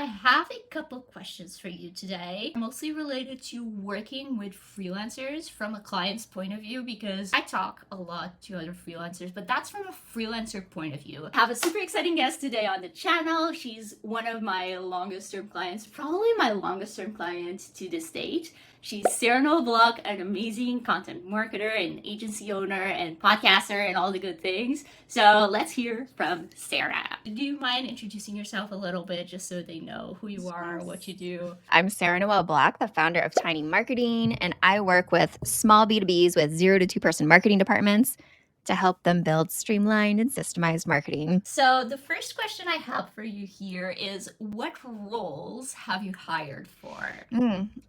I have a couple questions for you today, mostly related to working with freelancers from a client's point of view, because I talk a lot to other freelancers, but that's from a freelancer point of view. I have a super exciting guest today on the channel. She's one of my longest term clients, probably my longest term client to this date. She's Noel Block, an amazing content marketer and agency owner and podcaster and all the good things. So let's hear from Sarah. Do you mind introducing yourself a little bit just so they know who you are, what you do? I'm Sarah Noel Block, the founder of Tiny Marketing, and I work with small B2Bs with 0 to 2-person marketing departments to help them build streamlined and systemized marketing. So the first question I have for you here is, what roles have you hired for?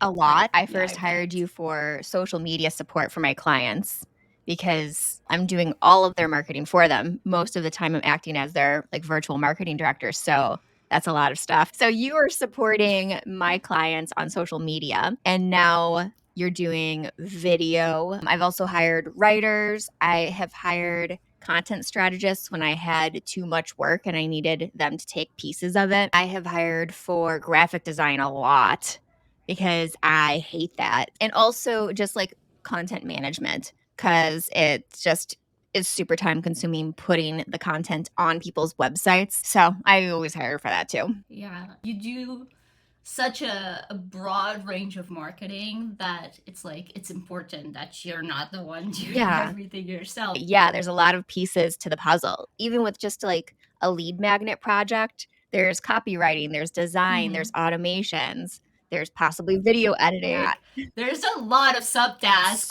A lot. I Yeah, first I hired bet. you for social media support for my clients because I'm doing all of their marketing for them. Most of the time I'm acting as their virtual marketing director. So that's a lot of stuff. So you are supporting my clients on social media, and now you're doing video. I've also hired writers. I have hired content strategists when I had too much work and I needed them to take pieces of it. I have hired for graphic design a lot because I hate that. And also just like content management, because it just is super time consuming putting the content on people's websites. So I always hire for that too. Yeah, you do such a broad range of marketing that it's important that you're not the one doing everything yourself. Yeah, there's a lot of pieces to the puzzle. Even with just like a lead magnet project, there's copywriting, there's design, there's automations, there's possibly video editing. There's a lot of subtasks.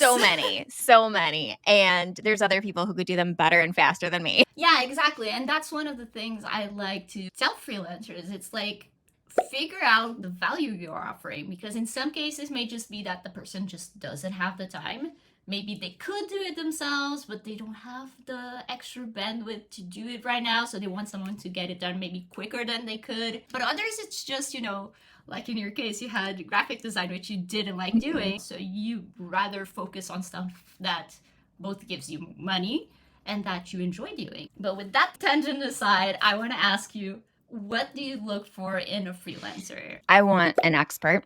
So many. And there's other people who could do them better and faster than me. Yeah, exactly. And that's one of the things I like to tell freelancers. It's like, figure out the value you're offering, because in some cases it may just be that the person just doesn't have the time. Maybe they could do it themselves, but they don't have the extra bandwidth to do it right now, so they want someone to get it done maybe quicker than they could. But others, it's just, like in your case, you had graphic design, which you didn't like doing, so you rather focus on stuff that both gives you money and that you enjoy doing. But with that tangent aside, I want to ask you, what do you look for in a freelancer? I want an expert.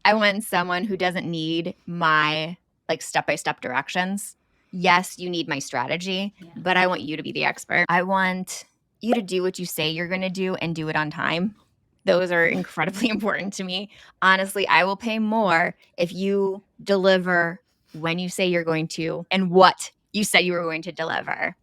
I want someone who doesn't need my step-by-step directions. Yes, you need my strategy, but I want you to be the expert. I want you to do what you say you're going to do and do it on time. Those are incredibly important to me. Honestly, I will pay more if you deliver when you say you're going to and what you said you were going to deliver.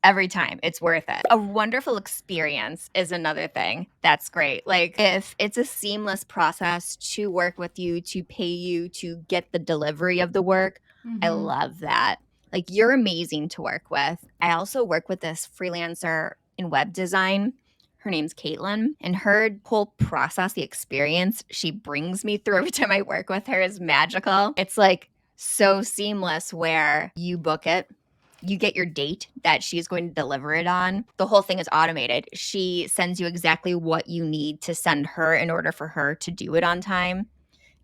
Every time, it's worth it. A wonderful experience is another thing that's great. Like, if it's a seamless process to work with you, to pay you, to get the delivery of the work, I love that. Like, you're amazing to work with. I also work with this freelancer in web design. Her name's Caitlin, and her whole process, the experience she brings me through every time I work with her is magical. It's like so seamless where you book it, you get your date that she's going to deliver it on. The whole thing is automated. She sends you exactly what you need to send her in order for her to do it on time.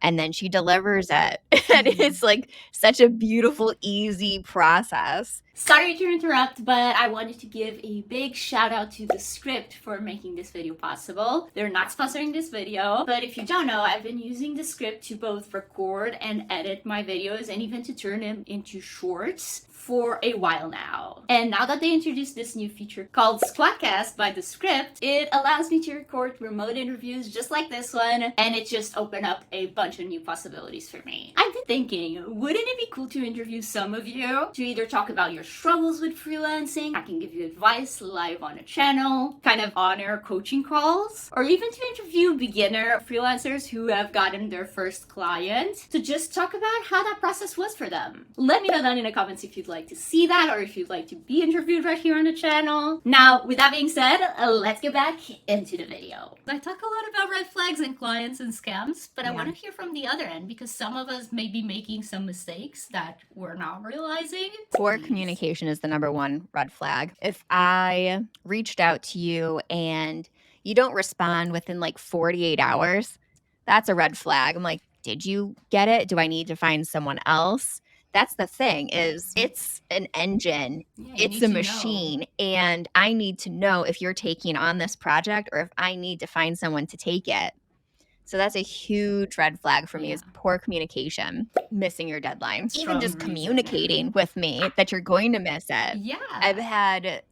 And then she delivers it. And it's like such a beautiful, easy process. Sorry to interrupt, but I wanted to give a big shout out to Descript for making this video possible. They're not sponsoring this video, but if you don't know, I've been using Descript to both record and edit my videos and even to turn them into shorts for a while now. And now that they introduced this new feature called Squadcast by Descript, it allows me to record remote interviews just like this one, and it just opened up a bunch of new possibilities for me. I've been thinking, wouldn't it be cool to interview some of you to either talk about your struggles with freelancing, I can give you advice live on a channel, kind of on-air coaching calls, or even to interview beginner freelancers who have gotten their first client to just talk about how that process was for them. Let me know down in the comments if you'd like to see that or if you'd like to be interviewed right here on the channel. Now, with that being said, let's get back into the video. I talk a lot about red flags and clients and scams, but I want to hear from the other end, because some of us may be making some mistakes that we're not realizing. Poor communication is the number one red flag. If I reached out to you and you don't respond within 48 hours, that's a red flag. I'm like, did you get it? Do I need to find someone else? That's the thing is it's an engine, Yeah, you it's need a to know. machine, and I need to know if you're taking on this project or if I need to find someone to take it. So that's a huge red flag for me is poor communication, missing your deadlines, even Strong just reason. communicating with me that you're going to miss it. Yeah. I've had,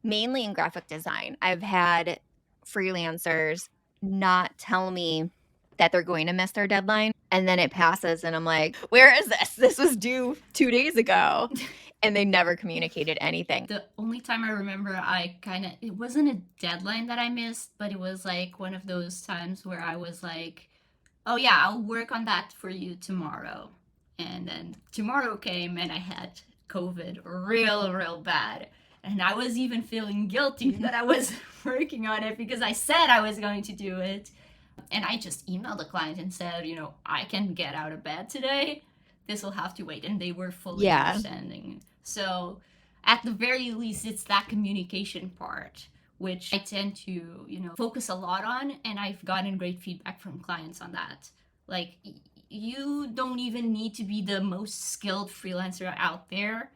mainly in graphic design, I've had freelancers not tell me that they're going to miss their deadline, and then it passes and I'm like, where is this? This was due 2 days ago. And they never communicated anything. The only time I remember it wasn't a deadline that I missed, but it was like one of those times where I was like, oh yeah, I'll work on that for you tomorrow. And then tomorrow came and I had COVID real bad. And I was even feeling guilty that I was working on it because I said I was going to do it. And I just emailed the client and said, I can get out of bed today. This will have to wait. And they were fully understanding. So at the very least, it's that communication part, which I tend to, focus a lot on. And I've gotten great feedback from clients on that. Like, you don't even need to be the most skilled freelancer out there.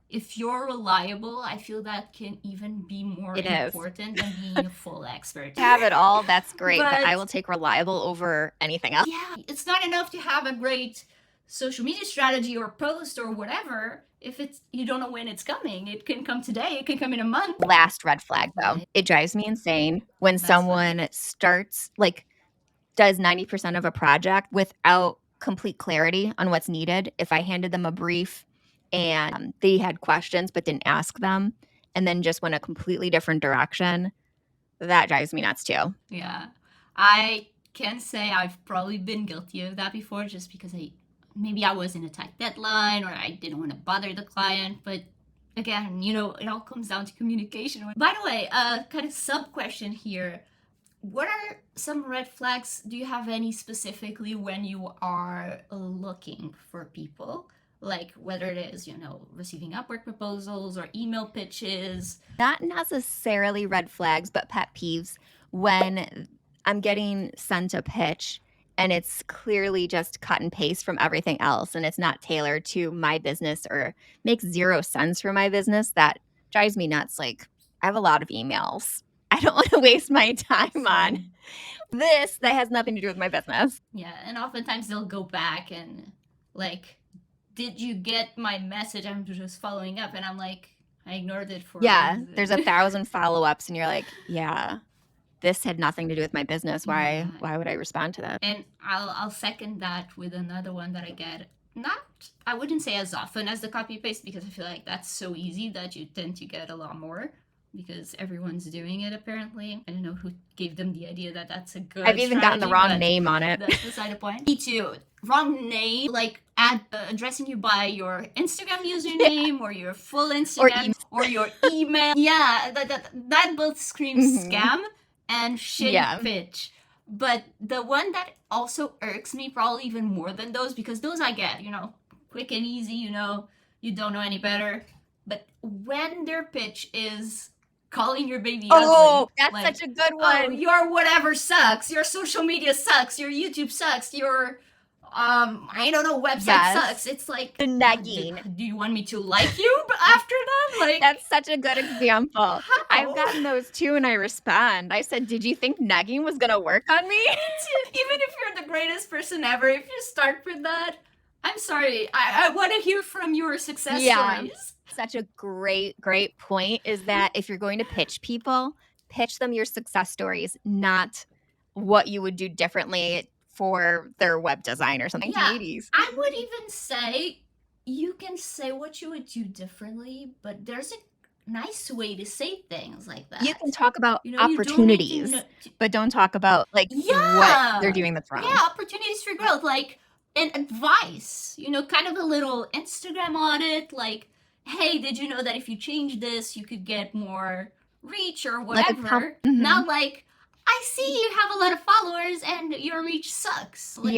If you're reliable, I feel that can even be more important than being a full expert. Have it all, that's great, but I will take reliable over anything else. Yeah, it's not enough to have a great social media strategy or post or whatever if you don't know when it's coming. It can come today, it can come in a month. Last red flag though, it drives me insane when someone starts, like, does 90% of a project without complete clarity on what's needed. If I handed them a brief and they had questions but didn't ask them and then just went a completely different direction, that drives me nuts too. Yeah. I can say I've probably been guilty of that before just because maybe I was in a tight deadline or I didn't want to bother the client. But again, it all comes down to communication. By the way, kind of sub question here. What are some red flags? Do you have any specifically when you are looking for people? Like whether it is, receiving Upwork proposals or email pitches? Not necessarily red flags, but pet peeves when I'm getting sent a pitch and it's clearly just cut and paste from everything else and it's not tailored to my business or makes zero sense for my business. That drives me nuts. Like, I have a lot of emails. I don't want to waste my time on this that has nothing to do with my business. Yeah, and oftentimes they'll go back and like, did you get my message? I'm just following up. And I'm like, I ignored it for there's 1,000 follow-ups and you're like, yeah, this had nothing to do with my business. Why would I respond to that? And I'll second that with another one that I get. I wouldn't say as often as the copy paste because I feel like that's so easy that you tend to get a lot more because everyone's doing it apparently. I don't know who gave them the idea that that's a good I've even gotten the wrong name on it. That's beside the point. Me too. Wrong name, like addressing you by your Instagram username or your full Instagram or your email. Yeah, that both screams scam and shitty pitch. But the one that also irks me probably even more than those, because those I get, quick and easy, you don't know any better. But when their pitch is calling your baby ugly. Oh, that's such a good one. Oh, your whatever sucks. Your social media sucks. Your YouTube sucks. Your I don't know, website sucks. It's like the nagging. Do you want me to like you after that? Like, that's such a good example. How? I've gotten those too, and I respond. I said, "Did you think nagging was gonna work on me?" Even if you're the greatest person ever, if you start with that, I'm sorry. I want to hear from your success stories. Such a great point is that if you're going to pitch people, pitch them your success stories, not what you would do differently for their web design or something. Yeah, I would even say you can say what you would do differently, but there's a nice way to say things like that. You can talk about opportunities, but don't talk about what they're doing that's wrong. Yeah, opportunities for growth, like, and advice, kind of a little Instagram audit, like, hey, did you know that if you change this, you could get more reach or whatever? Not like, I see you have a lot of followers and your reach sucks. Like,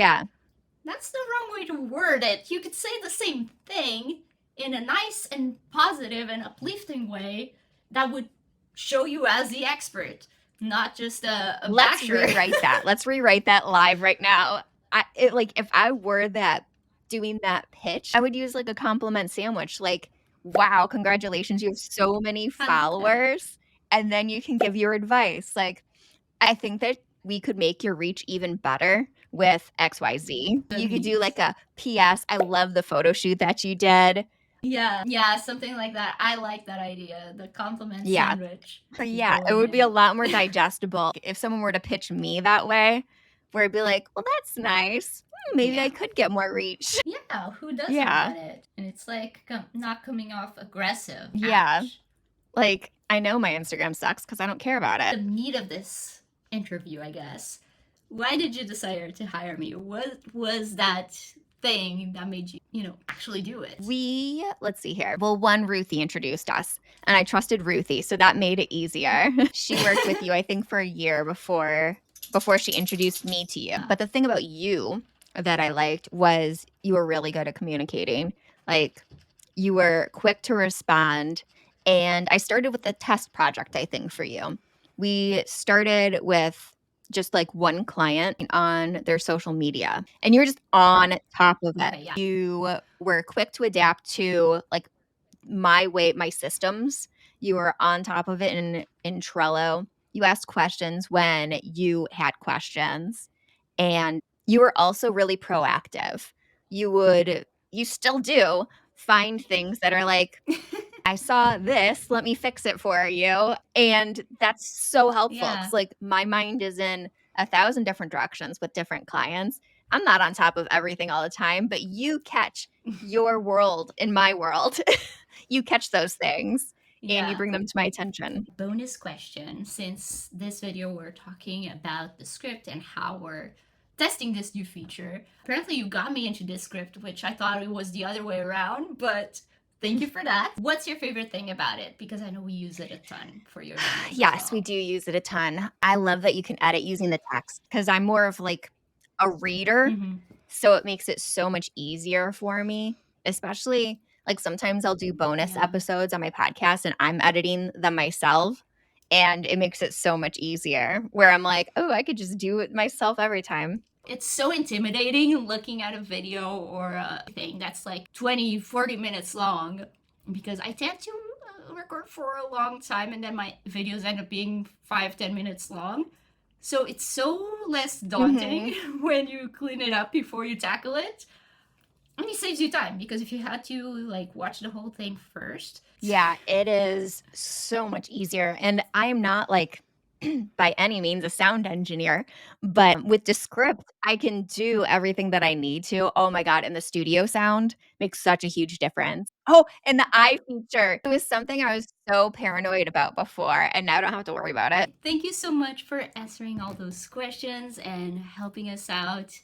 that's the wrong way to word it. You could say the same thing in a nice and positive and uplifting way that would show you as the expert, not just a Let's basher. rewrite that. Let's rewrite that live right now. If I were that doing that pitch, I would use like a compliment sandwich. Like, wow, congratulations, you have so many I love that. followers. And then you can give your advice. Like, I think that we could make your reach even better with XYZ. The You could do memes. like a PS, I love the photo shoot that you did. Yeah, something like that. I like that idea. The compliment Yeah. sandwich. Yeah, it Going would be a in. lot more digestible if someone were to pitch me that way, where I'd be like, "Well, that's nice. Maybe I Yeah. could get more reach." Yeah, who doesn't Yeah. want it? And it's like not coming off aggressive. Yeah. Ouch. Like, I know my Instagram sucks because I don't care about The it. meat of this interview, I guess. Why did you decide to hire me? What was that thing that made you, actually do it? Let's see here. Well, one, Ruthie introduced us, and I trusted Ruthie, so that made it easier. She worked with you, I think, for a year before she introduced me to you. But the thing about you that I liked was you were really good at communicating. Like, you were quick to respond. And I started with a test project, I think, for you. We started with just like one client on their social media, and you were just on top of it. Okay, yeah. You were quick to adapt to like my systems. You were on top of it in Trello. You asked questions when you had questions, and you were also really proactive. You still do find things that are like, I saw this, let me fix it for you. And that's so helpful. Yeah. It's like my mind is in 1,000 different directions with different clients. I'm not on top of everything all the time, but you catch your world in my world. You catch those things and you Yeah. bring them to my attention. Bonus question, since this video we're talking about the script and how we're testing this new feature. Apparently you got me into descript, which I thought it was the other way around, but thank you for that. What's your favorite thing about it? Because I know we use it a ton for your videos as Yes, we well. do use it a ton. I love that you can edit using the text because I'm more of like a reader. Mhm. So it makes it so much easier for me, especially like sometimes I'll do bonus Yeah. episodes on my podcast and I'm editing them myself. And it makes it so much easier where I'm like, oh, I could just do it myself every time. It's so intimidating looking at a video or a thing that's like 20, 40 minutes long because I tend to record for a long time and then my videos end up being 5, 10 minutes long. So it's so less daunting when you clean it up before you tackle it. And it saves you time because if you had to like watch the whole thing first. Yeah, it is so much easier. And I am not like by any means a sound engineer, but with Descript, I can do everything that I need to. Oh my God. And the studio sound makes such a huge difference. Oh, and the eye feature. It was something I was so paranoid about before, and now I don't have to worry about it. Thank you so much for answering all those questions and helping us out,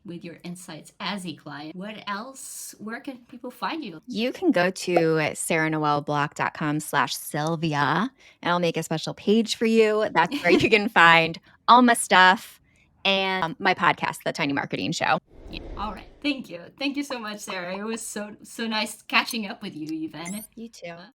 with your insights as a client. What else? Where can people find you? You can go to sarahnoelblock.com/Sylvia, and I'll make a special page for you. That's where you can find all my stuff and my podcast, The Tiny Marketing Show. Yeah. All right. Thank you. Thank you so much, Sarah. It was so nice catching up with you, even. You too.